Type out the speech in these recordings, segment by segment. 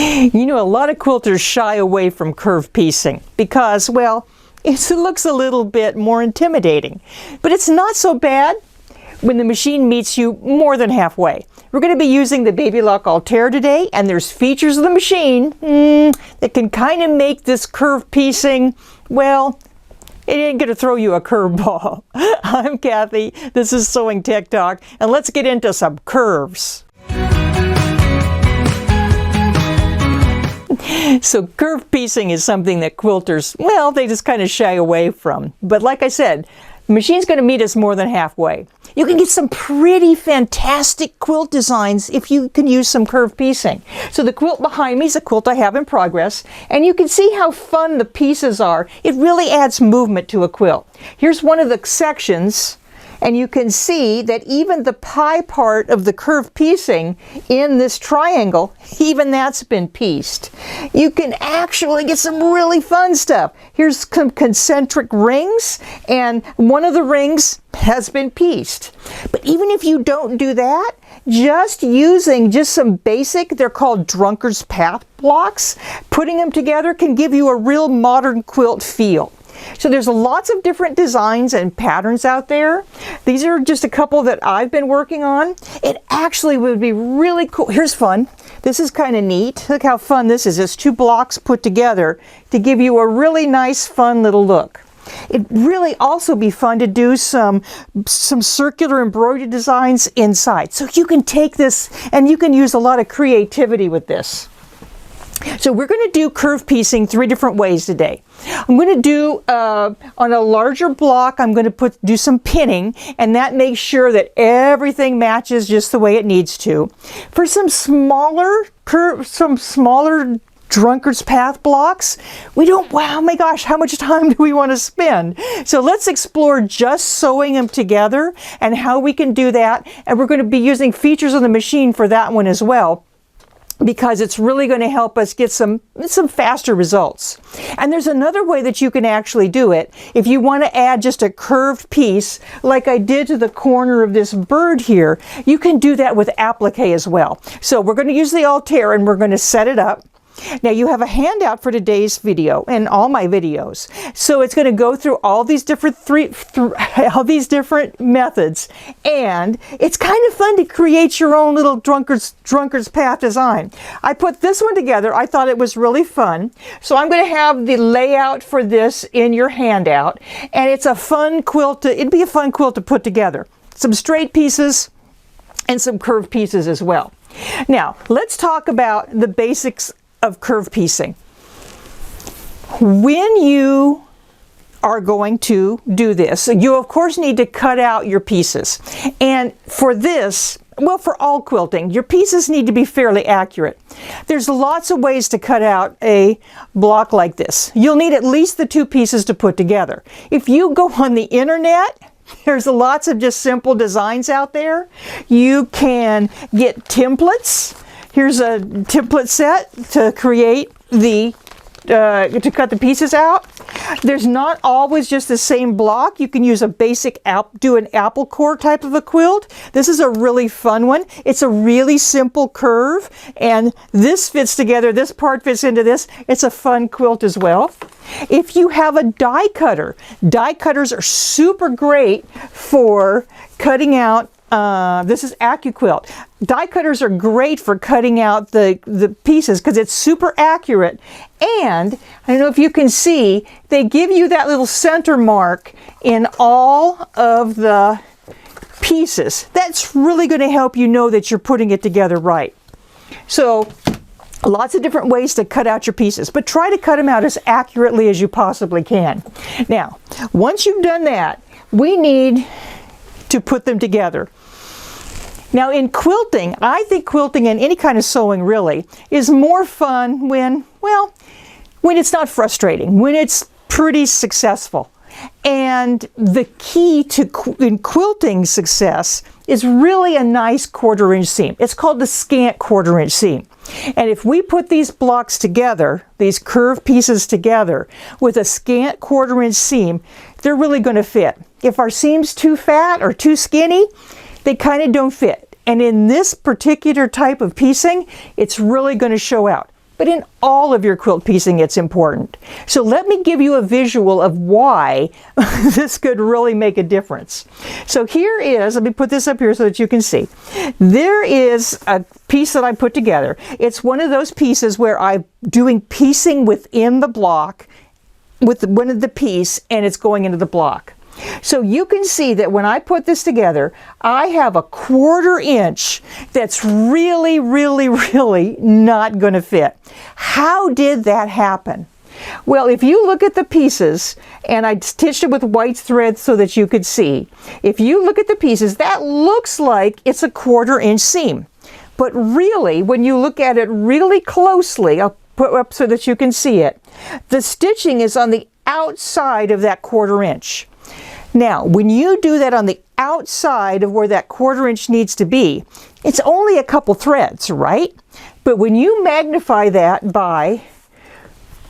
You know, a lot of quilters shy away from curve piecing because, well, it looks a little bit more intimidating. But it's not so bad when the machine meets you more than halfway. We're going to be using the Baby Lock Altair today, and there's features of the machine that can kind of make this curve piecing, well, it ain't going to throw you a curveball. I'm Cathy, this is Sewing Tech Talk, and let's get into some curves. So curve piecing is something that quilters, well, they just kind of shy away from. But like I said, the machine's going to meet us more than halfway. You can get some pretty fantastic quilt designs if you can use some curve piecing. So the quilt behind me is a quilt I have in progress, and you can see how fun the pieces are. It really adds movement to a quilt. Here's one of the sections, and you can see that even the pie part of the curve piecing in this triangle, even that's been pieced. You can actually get some really fun stuff. Here's some concentric rings, and one of the rings has been pieced. But even if you don't do that, just using some basic, they're called Drunkard's Path blocks, putting them together can give you a real modern quilt feel. So there's lots of different designs and patterns out there. These are just a couple that I've been working on. It actually would be really cool. Here's fun. This is kind of neat. Look how fun this is. It's two blocks put together to give you a really nice, fun little look. It'd really also be fun to do some circular embroidery designs inside. So you can take this and you can use a lot of creativity with this. So we're going to do curve piecing 3 different ways today. I'm going to do, on a larger block, I'm going to do some pinning, and that makes sure that everything matches just the way it needs to. For some smaller Drunkard's Path blocks, wow, my gosh, how much time do we want to spend? So let's explore just sewing them together and how we can do that. And we're going to be using features on the machine for that one as well, because it's really going to help us get some faster results. And there's another way that you can actually do it. If you want to add just a curved piece, like I did to the corner of this bird here, you can do that with applique as well. So we're going to use the Altair and we're going to set it up. Now you have a handout for today's video and all my videos. So it's going to go through all these different all these different methods, and it's kind of fun to create your own little Drunkard's Path design. I put this one together. I thought it was really fun. So I'm going to have the layout for this in your handout, and it's a fun quilt it'd be a fun quilt to put together. Some straight pieces and some curved pieces as well. Now, let's talk about the basics of curve piecing. When you are going to do this, you of course need to cut out your pieces. And for this, well, for all quilting, your pieces need to be fairly accurate. There's lots of ways to cut out a block like this. You'll need at least the 2 pieces to put together. If you go on the internet, there's lots of just simple designs out there. You can get templates. Here's a template set to create to cut the pieces out. There's not always just the same block. You can use a basic do an apple core type of a quilt. This is a really fun one. It's a really simple curve, and this fits together. This part fits into this. It's a fun quilt as well. If you have a die cutters are super great for cutting out. This is AccuQuilt. Die cutters are great for cutting out the pieces because it's super accurate. And I don't know if you can see, they give you that little center mark in all of the pieces. That's really going to help you know that you're putting it together right. So lots of different ways to cut out your pieces, but try to cut them out as accurately as you possibly can. Now, once you've done that, we need to put them together. Now in quilting, I think quilting and any kind of sewing really is more fun when it's not frustrating, when it's pretty successful. And the key in quilting success is really a nice 1/4 inch seam. It's called the scant 1/4 inch seam. And if we put these blocks together, these curved pieces together with a scant 1/4 inch seam, they're really going to fit. If our seam's too fat or too skinny, they kind of don't fit. And in this particular type of piecing, it's really going to show out. but in all of your quilt piecing it's important. So let me give you a visual of why this could really make a difference. So here is, let me put this up here so that you can see. There is a piece that I put together. It's one of those pieces where I'm doing piecing within the block with one of the piece, and it's going into the block. So you can see that when I put this together, I have a 1/4 inch that's really not going to fit. How did that happen? Well, if you look at the pieces, and I stitched it with white thread so that you could see, if you look at the pieces, that looks like it's a 1/4 inch seam. But really, when you look at it really closely, I'll put up so that you can see it, the stitching is on the outside of that 1/4 inch. Now, when you do that on the outside of where that 1/4 inch needs to be, it's only a couple threads, right? But when you magnify that by,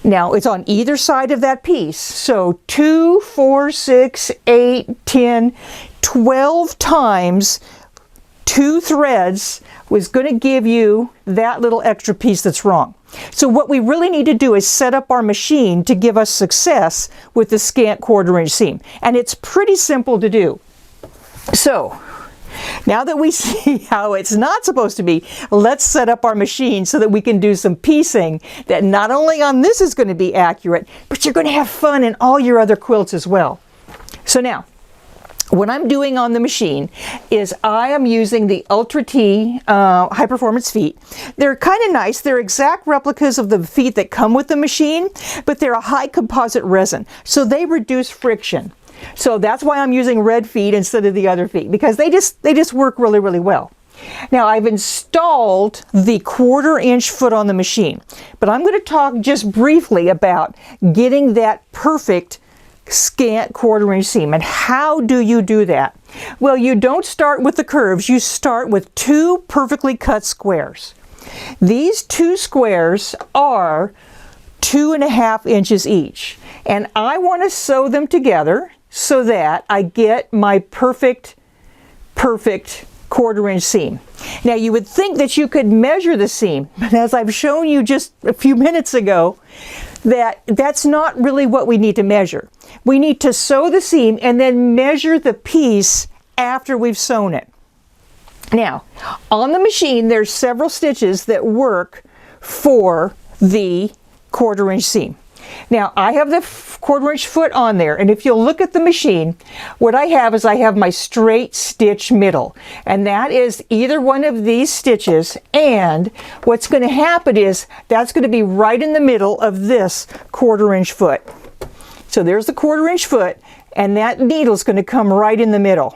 now it's on either side of that piece, so 2, 4, 6, 8, 10, 12 times 2 threads was going to give you that little extra piece that's wrong. So what we really need to do is set up our machine to give us success with the scant 1/4 inch seam. And it's pretty simple to do. So now that we see how it's not supposed to be, let's set up our machine so that we can do some piecing that not only on this is going to be accurate, but you're going to have fun in all your other quilts as well. So now, what I'm doing on the machine is I am using the Ultra T high performance feet. They're kind of nice. They're exact replicas of the feet that come with the machine, but they're a high composite resin, so they reduce friction. So that's why I'm using red feet instead of the other feet, because they just work really well. Now I've installed the 1/4 inch foot on the machine, but I'm going to talk just briefly about getting that perfect scant 1/4 inch seam. And how do you do that? Well, you don't start with the curves, you start with 2 perfectly cut squares. These 2 squares are 2.5 inches each, and I want to sew them together so that I get my perfect 1/4 inch seam. Now you would think that you could measure the seam, but as I've shown you just a few minutes ago, that's not really what we need to measure. We need to sew the seam and then measure the piece after we've sewn it. Now, on the machine, there's several stitches that work for the 1/4 inch seam. Now, I have the 1/4 inch foot on there, and if you'll look at the machine, what I have is I have my straight stitch middle, and that is either one of these stitches, and what's going to happen is that's going to be right in the middle of this 1/4 inch foot. So there's the 1/4 inch foot, and that needle is going to come right in the middle.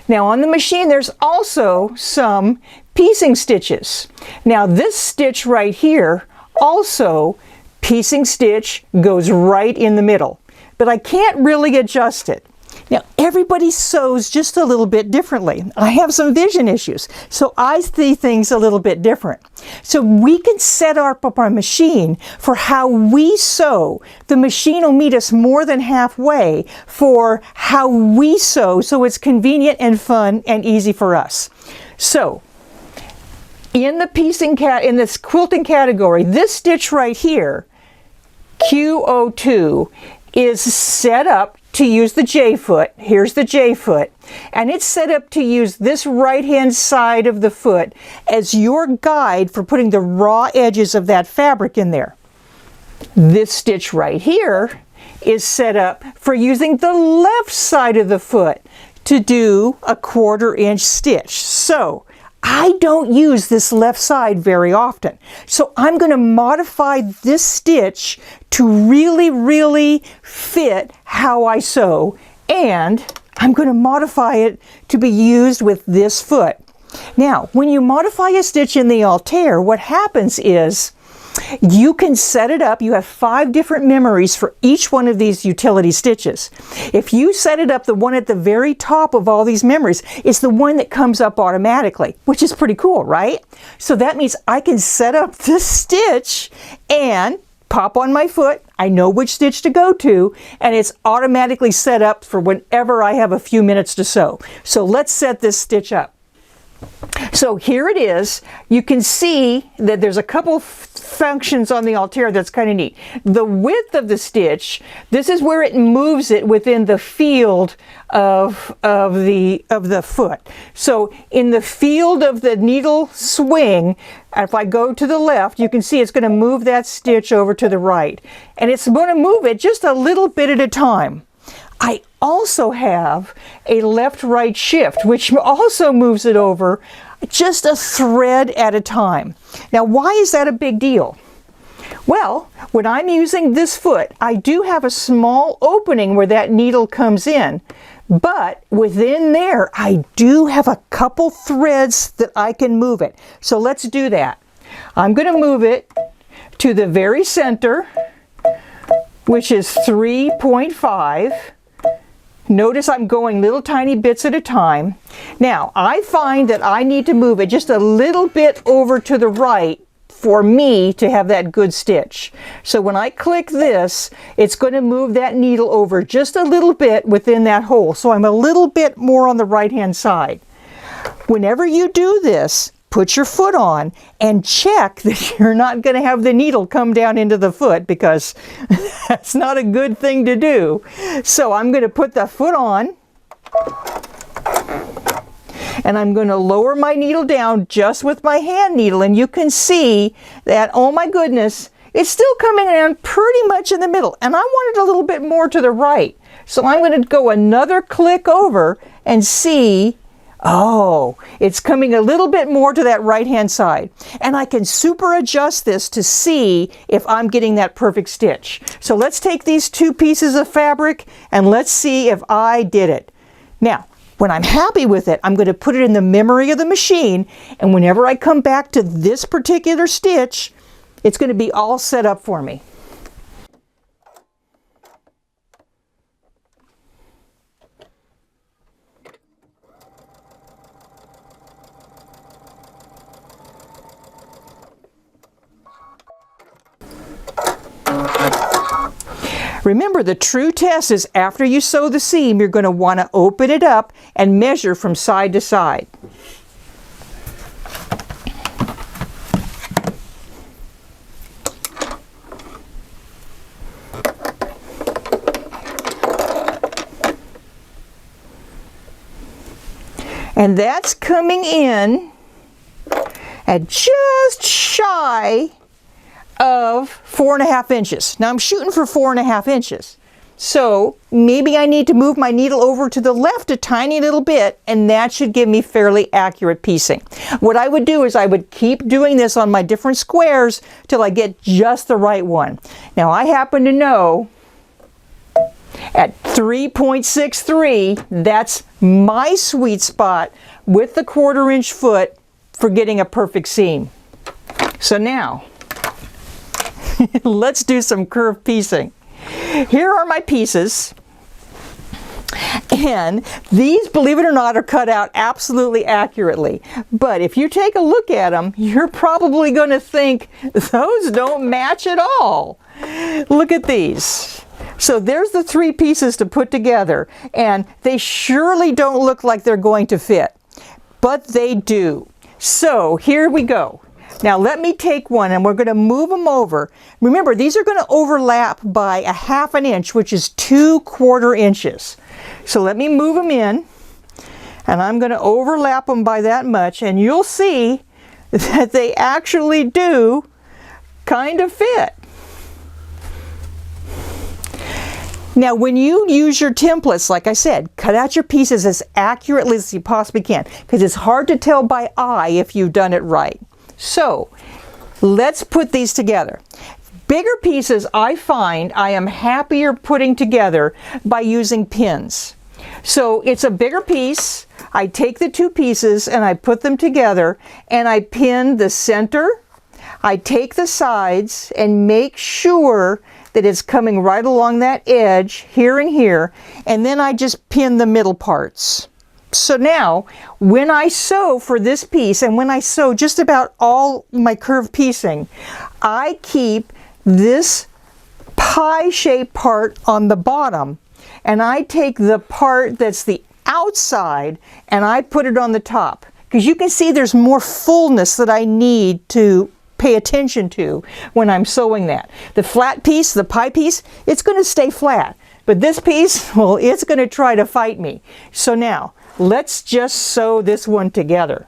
Now on the machine, there's also some piecing stitches. Now this stitch right here, also piecing stitch, goes right in the middle, but I can't really adjust it. Now everybody sews just a little bit differently. I have some vision issues, so I see things a little bit different. So we can set up our machine for how we sew. The machine will meet us more than halfway for how we sew, so it's convenient and fun and easy for us. So in the in this quilting category, this stitch right here, Q02, is set up to use the J foot. Here's the J foot, and it's set up to use this right hand side of the foot as your guide for putting the raw edges of that fabric in there. This stitch right here is set up for using the left side of the foot to do a 1/4 inch stitch. So I don't use this left side very often, so I'm going to modify this stitch to really fit how I sew, and I'm going to modify it to be used with this foot. Now, when you modify a stitch in the Altair, what happens is you can set it up. You have 5 different memories for each one of these utility stitches. If you set it up, the one at the very top of all these memories is the one that comes up automatically, which is pretty cool, right? So that means I can set up this stitch and pop on my foot. I know which stitch to go to, and it's automatically set up for whenever I have a few minutes to sew. So let's set this stitch up. So here it is. You can see that there's a couple functions on the Altair that's kind of neat. The width of the stitch, this is where it moves it within the field of the foot. So in the field of the needle swing, if I go to the left, you can see it's going to move that stitch over to the right. And it's going to move it just a little bit at a time. I also have a left-right shift, which also moves it over just a thread at a time. Now, why is that a big deal? Well, when I'm using this foot, I do have a small opening where that needle comes in, but within there, I do have a couple threads that I can move it. So let's do that. I'm going to move it to the very center, which is 3.5. Notice I'm going little tiny bits at a time. Now, I find that I need to move it just a little bit over to the right for me to have that good stitch. So when I click this, it's going to move that needle over just a little bit within that hole. So I'm a little bit more on the right-hand side. Whenever you do this, put your foot on and check that you're not going to have the needle come down into the foot, because that's not a good thing to do. So I'm going to put the foot on and I'm going to lower my needle down just with my hand needle, and you can see that, oh my goodness, it's still coming down pretty much in the middle, and I want it a little bit more to the right. So I'm going to go another click over and see, oh, it's coming a little bit more to that right-hand side. And I can super adjust this to see if I'm getting that perfect stitch. So let's take these two pieces of fabric and let's see if I did it. Now, when I'm happy with it, I'm going to put it in the memory of the machine, and whenever I come back to this particular stitch, it's going to be all set up for me. Remember, the true test is after you sew the seam, you're going to want to open it up and measure from side to side. And that's coming in at just shy of 4.5 inches. Now I'm shooting for 4.5 inches. So maybe I need to move my needle over to the left a tiny little bit, and that should give me fairly accurate piecing. What I would do is I would keep doing this on my different squares till I get just the right one. Now I happen to know at 3.63, that's my sweet spot with the 1/4 inch foot for getting a perfect seam. So now, let's do some curved piecing. Here are my pieces, and these, believe it or not, are cut out absolutely accurately. But if you take a look at them, you're probably going to think those don't match at all. Look at these. So there's the 3 pieces to put together, and they surely don't look like they're going to fit, but they do. So here we go. Now let me take one and we're going to move them over. Remember, these are going to overlap by 1/2 inch, which is 2/4 inches. So let me move them in, and I'm going to overlap them by that much, and you'll see that they actually do kind of fit. Now, when you use your templates, like I said, cut out your pieces as accurately as you possibly can, because it's hard to tell by eye if you've done it right. So, let's put these together. Bigger pieces, I find I am happier putting together by using pins. So, it's a bigger piece. I take the 2 pieces and I put them together, and I pin the center. I take the sides and make sure that it's coming right along that edge, here and here, and then I just pin the middle parts. So now, when I sew for this piece, and when I sew just about all my curved piecing, I keep this pie-shaped part on the bottom, and I take the part that's the outside, and I put it on the top. Because you can see there's more fullness that I need to pay attention to when I'm sewing that. The flat piece, the pie piece, it's going to stay flat. But this piece, well, it's going to try to fight me. So now, let's just sew this one together.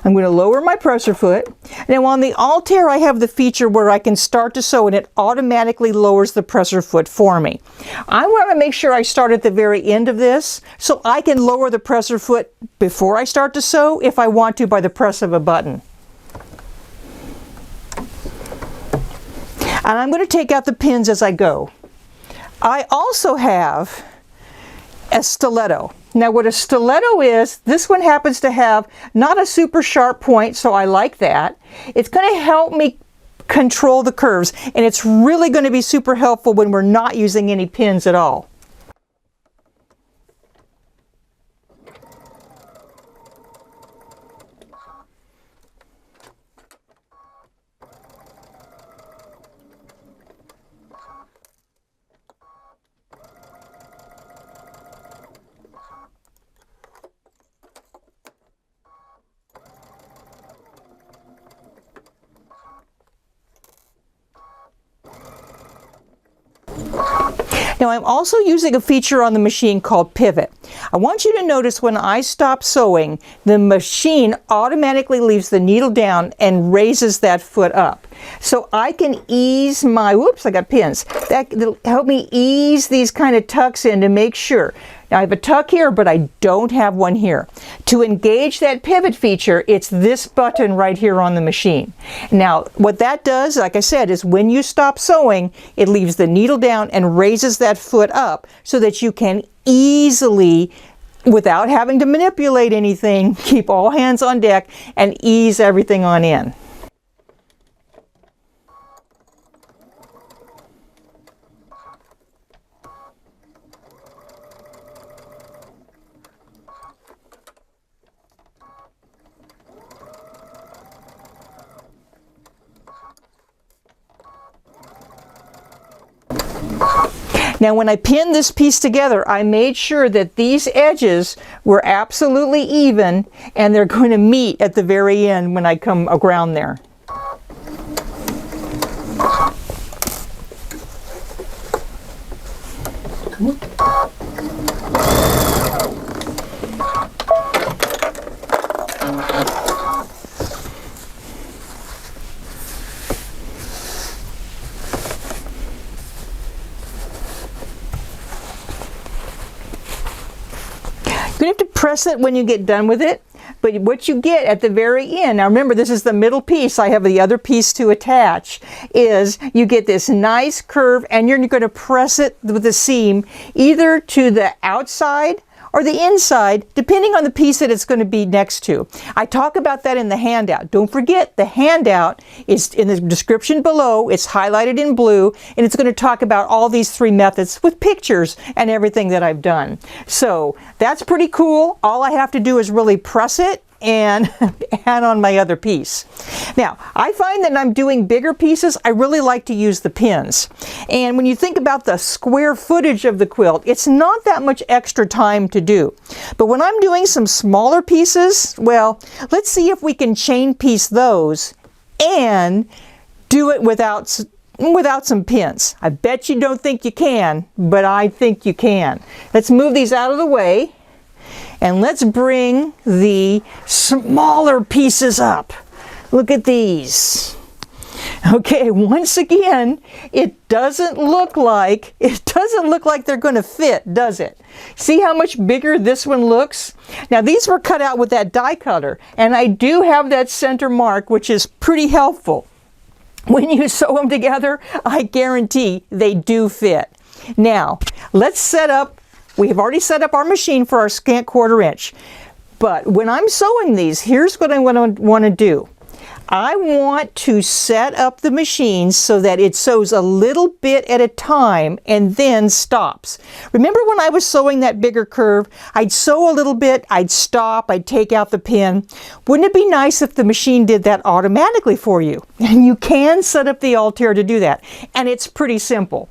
I'm going to lower my presser foot. Now on the Altair, I have the feature where I can start to sew and it automatically lowers the presser foot for me. I want to make sure I start at the very end of this so I can lower the presser foot before I start to sew if I want to by the press of a button. And I'm going to take out the pins as I go. I also have a stiletto. Now what a stiletto is, this one happens to have not a super sharp point, so I like that. It's going to help me control the curves, and it's really going to be super helpful when we're not using any pins at all. Now I'm also using a feature on the machine called pivot. I want you to notice when I stop sewing, the machine automatically leaves the needle down and raises that foot up. So I can ease my, whoops, I got pins. That'll help me ease these kind of tucks in to make sure. Now I have a tuck here, but I don't have one here. To engage that pivot feature, it's this button right here on the machine. Now what that does, like I said, is when you stop sewing, it leaves the needle down and raises that foot up so that you can easily, without having to manipulate anything, keep all hands on deck and ease everything on in. Now when I pinned this piece together, I made sure that these edges were absolutely even and they're going to meet at the very end when I come around there. You have to press it when you get done with it, but what you get at the very end, now remember this is the middle piece, I have the other piece to attach, is you get this nice curve and you're going to press it with the seam either to the outside or the inside, depending on the piece that it's going to be next to. I talk about that in the handout. Don't forget, the handout is in the description below. It's highlighted in blue, and it's going to talk about all these three methods with pictures and everything that I've done. So that's pretty cool. All I have to do is really press it and add on my other piece. Now, I find that I'm doing bigger pieces, I really like to use the pins. And when you think about the square footage of the quilt, it's not that much extra time to do. But when I'm doing some smaller pieces, well, let's see if we can chain piece those and do it without some pins. I bet you don't think you can, but I think you can. Let's move these out of the way. And let's bring the smaller pieces up. Look at these. Okay, once again, it doesn't look like they're going to fit, does it? See how much bigger this one looks? Now these were cut out with that die cutter, and I do have that center mark, which is pretty helpful. When you sew them together, I guarantee they do fit. Now, let's set up. We have already set up our machine for our scant 1/4 inch. But when I'm sewing these, here's what I want to do. I want to set up the machine so that it sews a little bit at a time and then stops. Remember when I was sewing that bigger curve, I'd sew a little bit, I'd stop, I'd take out the pin. Wouldn't it be nice if the machine did that automatically for you? And you can set up the Altair to do that. And it's pretty simple.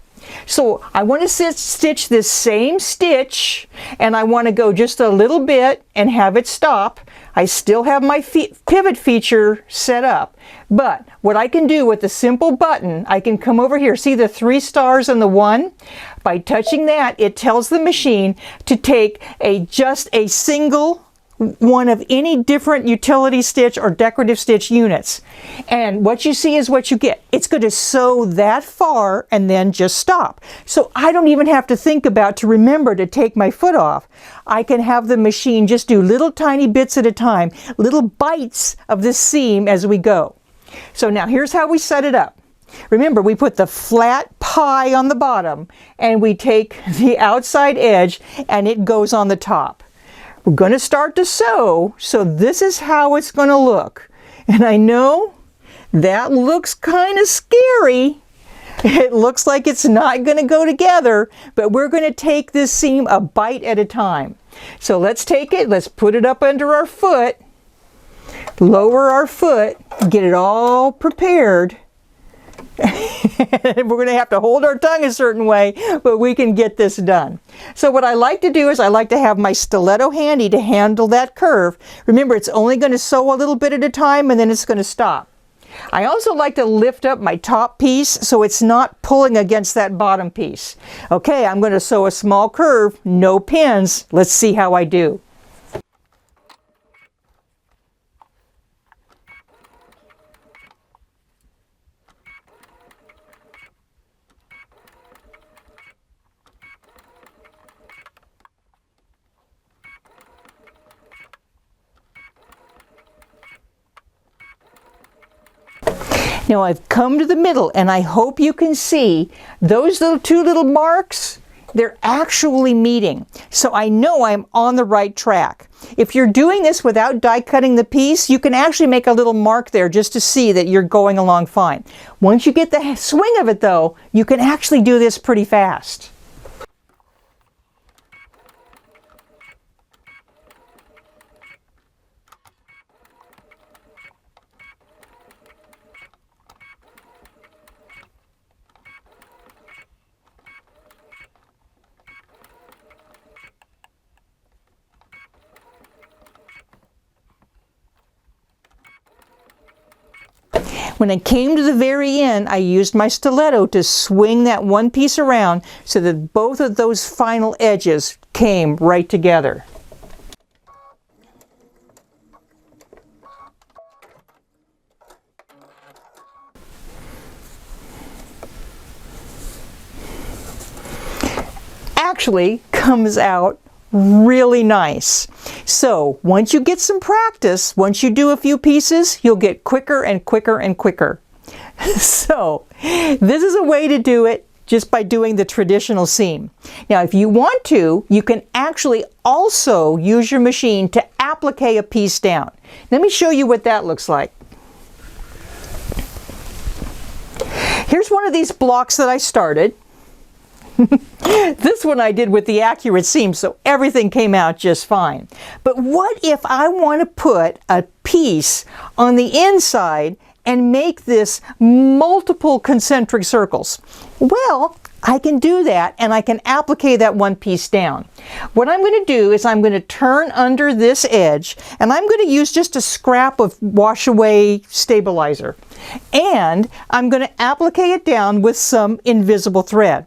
So I want to stitch this same stitch, and I want to go just a little bit and have it stop. I still have my pivot feature set up, but what I can do with the simple button, I can come over here, see the 3 stars and the 1? By touching that, it tells the machine to take just a single one of any different utility stitch or decorative stitch units. And what you see is what you get. It's going to sew that far and then just stop. So I don't even have to think about to remember to take my foot off. I can have the machine just do little tiny bits at a time, little bites of this seam as we go. So now here's how we set it up. Remember, we put the flat pie on the bottom and we take the outside edge and it goes on the top. We're going to start to sew, so this is how it's going to look. And I know that looks kind of scary. It looks like it's not going to go together, but we're going to take this seam a bite at a time. So let's take it, let's put it up under our foot, lower our foot, get it all prepared. We're going to have to hold our tongue a certain way, but we can get this done. So what I like to do is I like to have my stiletto handy to handle that curve. Remember, it's only going to sew a little bit at a time and then it's going to stop. I also like to lift up my top piece so it's not pulling against that bottom piece. Okay, I'm going to sew a small curve, no pins. Let's see how I do. Now I've come to the middle and I hope you can see those two little marks, they're actually meeting. So I know I'm on the right track. If you're doing this without die cutting the piece, you can actually make a little mark there just to see that you're going along fine. Once you get the swing of it though, you can actually do this pretty fast. When I came to the very end, I used my stiletto to swing that one piece around so that both of those final edges came right together. Actually comes out really nice. So once you get some practice, once you do a few pieces, you'll get quicker and quicker and quicker. So this is a way to do it just by doing the traditional seam. Now if you want to, you can actually also use your machine to applique a piece down. Let me show you what that looks like. Here's one of these blocks that I started. This one I did with the accurate seam, so everything came out just fine. But what if I want to put a piece on the inside and make this multiple concentric circles? Well, I can do that and I can applique that one piece down. What I'm going to do is I'm going to turn under this edge and I'm going to use just a scrap of wash away stabilizer. And I'm going to applique it down with some invisible thread.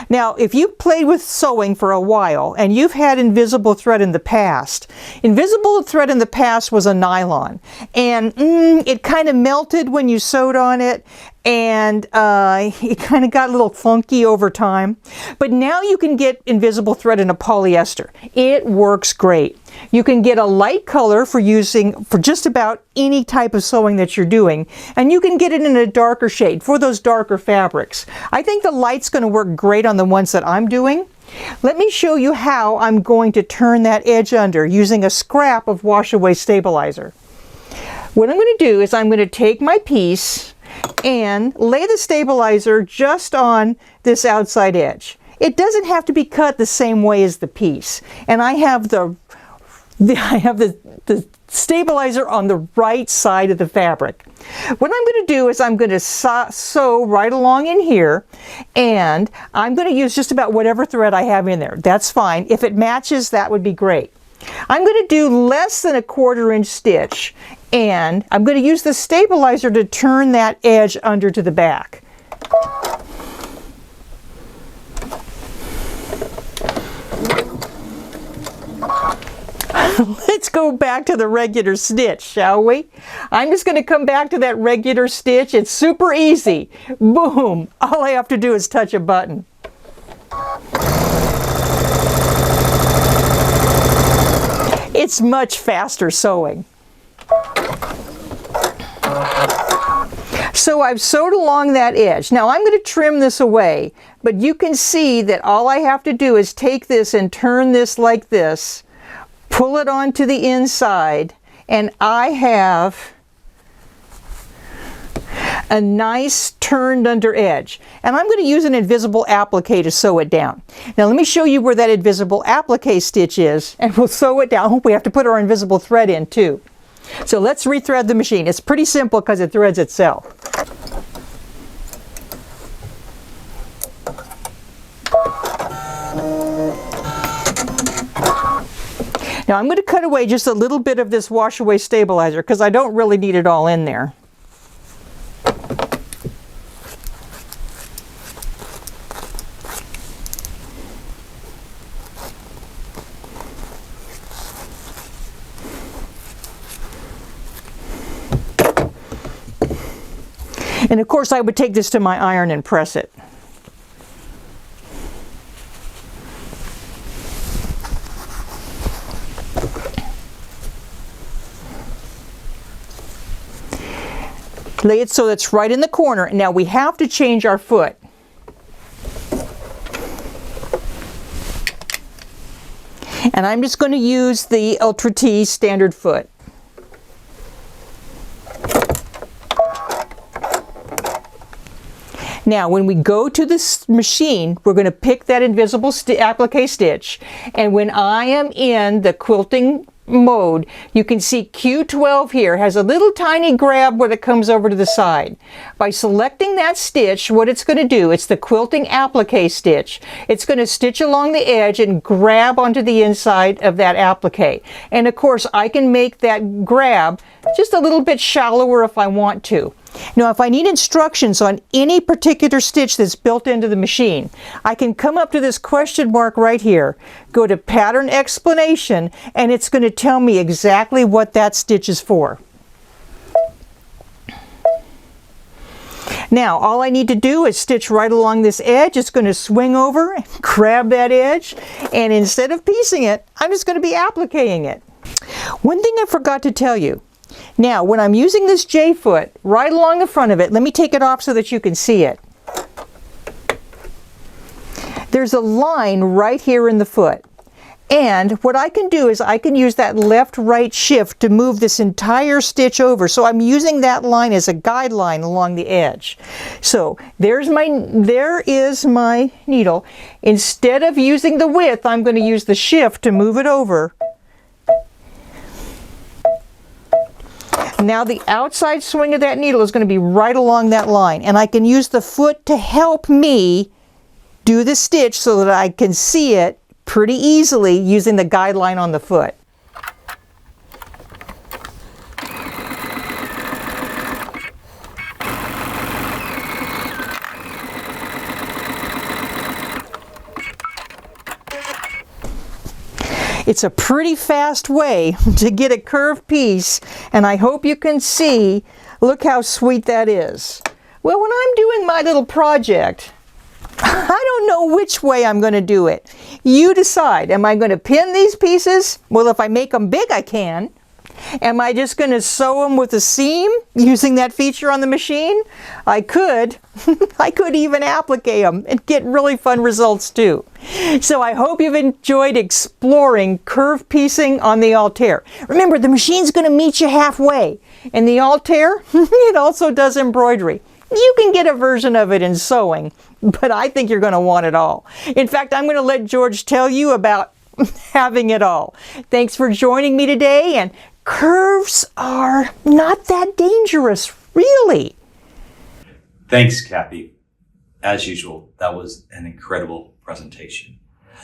Now, if you've played with sewing for a while and you've had invisible thread in the past, invisible thread in the past was a nylon and it kind of melted when you sewed on it and it kind of got a little funky over time. But now you can get invisible thread in a polyester. It works great. You can get a light color for using for just about any type of sewing that you're doing, and you can get it in a darker shade for those darker fabrics. I think the light's going to work great on the ones that I'm doing. Let me show you how I'm going to turn that edge under using a scrap of wash away stabilizer. What I'm going to do is I'm going to take my piece and lay the stabilizer just on this outside edge. It doesn't have to be cut the same way as the piece. And I have the stabilizer on the right side of the fabric. What I'm going to do is I'm going to sew right along in here, and I'm going to use just about whatever thread I have in there. That's fine. If it matches, that would be great. I'm going to do less than a 1/4 inch stitch, and I'm going to use the stabilizer to turn that edge under to the back. Let's go back to the regular stitch, shall we? I'm just going to come back to that regular stitch. It's super easy. Boom! All I have to do is touch a button. It's much faster sewing. So I've sewed along that edge. Now I'm going to trim this away, but you can see that all I have to do is take this and turn this like this, pull it onto the inside, and I have a nice turned under edge. And I'm going to use an invisible applique to sew it down. Now let me show you where that invisible applique stitch is, and we'll sew it down. We have to put our invisible thread in too. So let's rethread the machine. It's pretty simple because it threads itself. Now I'm going to cut away just a little bit of this wash away stabilizer because I don't really need it all in there. And of course I would take this to my iron and press it. Lay it so it's right in the corner. Now we have to change our foot. And I'm just going to use the Ultra T standard foot. Now when we go to this machine, we're going to pick that invisible applique stitch, and when I am in the quilting mode, you can see Q12 here has a little tiny grab where it comes over to the side. By selecting that stitch, what it's going to do, it's the quilting applique stitch. It's going to stitch along the edge and grab onto the inside of that applique. And of course I can make that grab just a little bit shallower if I want to. Now if I need instructions on any particular stitch that's built into the machine, I can come up to this question mark right here, go to pattern explanation, and it's going to tell me exactly what that stitch is for. Now all I need to do is stitch right along this edge. It's going to swing over, grab that edge, and instead of piecing it, I'm just going to be appliquing it. One thing I forgot to tell you. Now, when I'm using this J-foot right along the front of it, let me take it off so that you can see it. There's a line right here in the foot. And what I can do is I can use that left-right shift to move this entire stitch over. So I'm using that line as a guideline along the edge. So there is my needle. Instead of using the width, I'm going to use the shift to move it over. Now the outside swing of that needle is going to be right along that line, and I can use the foot to help me do the stitch so that I can see it pretty easily using the guideline on the foot. It's a pretty fast way to get a curved piece, and I hope you can see, look how sweet that is. Well, when I'm doing my little project, I don't know which way I'm going to do it. You decide. Am I going to pin these pieces? Well, if I make them big, I can. Am I just going to sew them with a seam using that feature on the machine? I could. I could even applique them and get really fun results too. So I hope you've enjoyed exploring curve piecing on the Altair. Remember, the machine's going to meet you halfway. And the Altair, it also does embroidery. You can get a version of it in sewing, but I think you're going to want it all. In fact, I'm going to let George tell you about having it all. Thanks for joining me today, and curves are not that dangerous, really. Thanks, Cathy. As usual, that was an incredible presentation.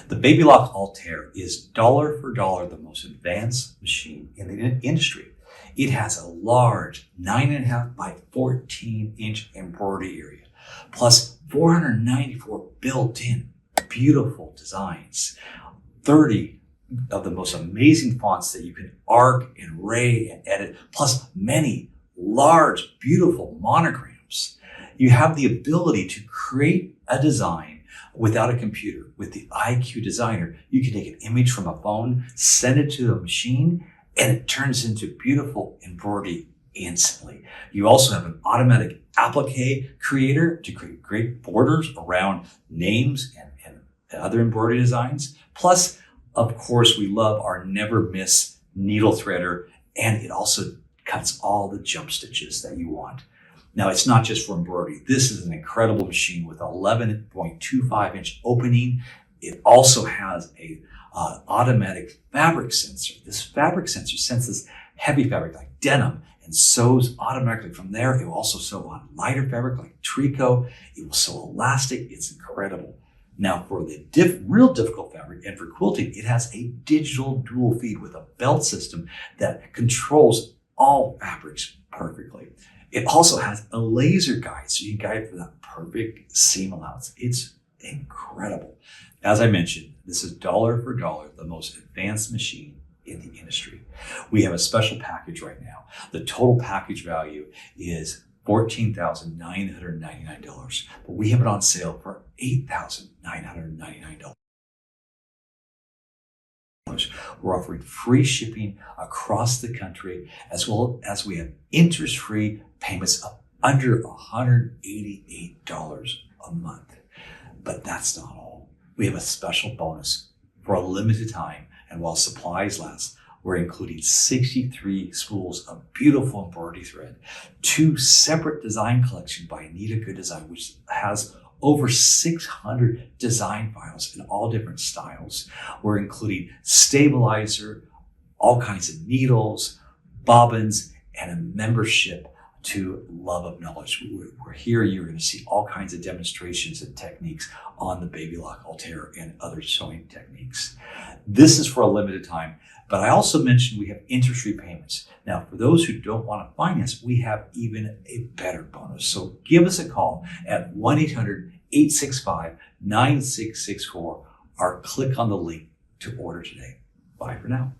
The Baby Lock Altair is dollar for dollar the most advanced machine in the industry. It has a large 9.5 by 14-inch embroidery area, plus 494 built-in beautiful designs, 30 of the most amazing fonts that you can arc and ray and edit, plus many large, beautiful monograms. You have the ability to create a design without a computer. With the IQ Designer, you can take an image from a phone, send it to a machine, and it turns into beautiful embroidery instantly. You also have an automatic applique creator to create great borders around names and other embroidery designs. Plus, of course, we love our never miss needle threader, and it also cuts all the jump stitches that you want. Now, it's not just for embroidery. This is an incredible machine with 11.25 inch opening. It also has a automatic fabric sensor. This fabric sensor senses heavy fabric like denim and sews automatically from there. It will also sew on lighter fabric like tricot. It will sew elastic. It's incredible. Now, for the real difficult fabric and for quilting, it has a digital dual feed with a belt system that controls all fabrics perfectly. It also has a laser guide, so you can guide for that perfect seam allowance. It's incredible. As I mentioned, this is dollar for dollar the most advanced machine in the industry. We have a special package right now. The total package value is $14,999, but we have it on sale for $8,999. We're offering free shipping across the country, as well as we have interest-free payments of under $188 a month. But that's not all. We have a special bonus for a limited time, and while supplies last, we're including 63 spools of beautiful embroidery thread, 2 separate design collections by Anita Good Design, which has over 600 design files in all different styles. We're including stabilizer, all kinds of needles, bobbins, and a membership to Love of Knowledge. We're here, you're going to see all kinds of demonstrations and techniques on the Baby Lock Altair and other sewing techniques. This is for a limited time, but I also mentioned we have interest-free payments. Now, for those who don't want to finance, we have even a better bonus. So give us a call at 1-800-865-9664 or click on the link to order today. Bye for now.